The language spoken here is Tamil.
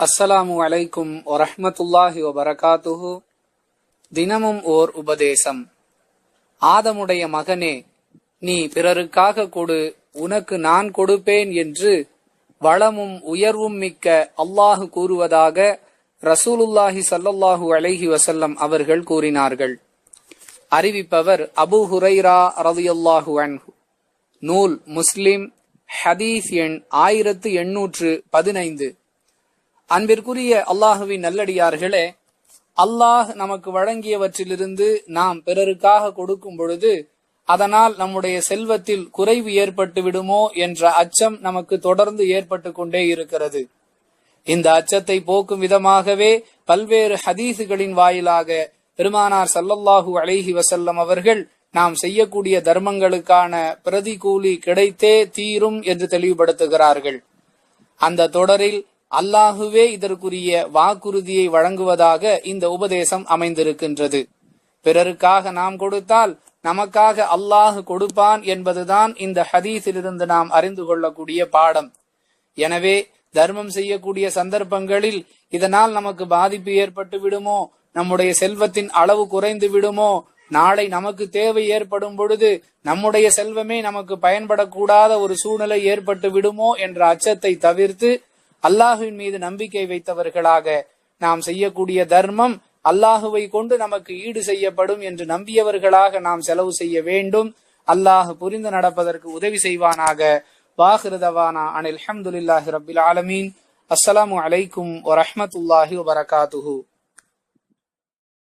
அஸ்ஸலாமு அலைக்கும் வரஹ்மத்துல்லாஹி வபரகாத்துஹு. தினமும் ஓர் உபதேசம். ஆதமுடைய மகனே, நீ பிறருக்காக கொடு, உனக்கு நான் கொடுப்பேன் என்று வளமும் உயர்வும் மிக்க அல்லாஹு கூறுவதாக ரசூலுல்லாஹி ஸல்லல்லாஹு அலைஹி வஸல்லம் அவர்கள் கூறினார்கள். அறிவிப்பவர் அபூ ஹுரைரா ரலியல்லாஹு அன்ஹு. நூல் முஸ்லிம், ஹதீஸ் எண் 1815. அன்பிற்குரிய அல்லாஹுவின் நல்லடியார்களே, அல்லாஹ் நமக்கு வழங்கியவற்றிலிருந்து நாம் பிறருக்காக கொடுக்கும் பொழுது அதனால் நம்முடைய செல்வத்தில் குறைவு ஏற்பட்டு விடுமோ என்ற அச்சம் நமக்கு தொடர்ந்து ஏற்பட்டு கொண்டே இருக்கிறது. இந்த அச்சத்தை போக்கும் விதமாகவே பல்வேறு ஹதீசுகளின் வாயிலாக பெருமானார் ஸல்லல்லாஹு அலைஹி வஸல்லம் அவர்கள் நாம் செய்யக்கூடிய தர்மங்களுக்கான பிரதிகூலி கிடைத்தே தீரும் என்று தெளிவுபடுத்துகிறார்கள். அந்த தொடரில் அல்லாஹுவே இதற்குரிய வாக்குறுதியை வழங்குவதாக இந்த உபதேசம் அமைந்திருக்கின்றது. பிறருக்காக நாம் கொடுத்தால் நமக்காக அல்லாஹ் கொடுப்பான் என்பதுதான் இந்த ஹதீஸிலிருந்து நாம் அறிந்து கொள்ளக்கூடிய பாடம். எனவே தர்மம் செய்யக்கூடிய சந்தர்ப்பங்களில் இதனால் நமக்கு பாதிப்பு ஏற்பட்டு விடுமோ, நம்முடைய செல்வத்தின் அளவு குறைந்து விடுமோ, நாளை நமக்கு தேவை ஏற்படும் பொழுது நம்முடைய செல்வமே நமக்கு பயன்படக்கூடாத ஒரு சூழ்நிலை ஏற்பட்டு விடுமோ என்ற அச்சத்தை தவிர்த்து அல்லாஹுவின் மீது நம்பிக்கை வைத்தவர்களாக நாம் செய்யக்கூடிய தர்மம் அல்லாஹுவை கொண்டு நமக்கு ஈடு செய்யப்படும் என்று நம்பியவர்களாக நாம் செலவு செய்ய வேண்டும். அல்லாஹ் புரிந்து நடப்பதற்கு உதவி செய்வானாக. வாஹிரு தவானா அனில் ஹம்துலில்லாஹி ரப்பில் ஆலமீன். அஸ்ஸலாமு அலைக்கும் வரஹ்மத்துல்லாஹி வபரகாத்துஹு.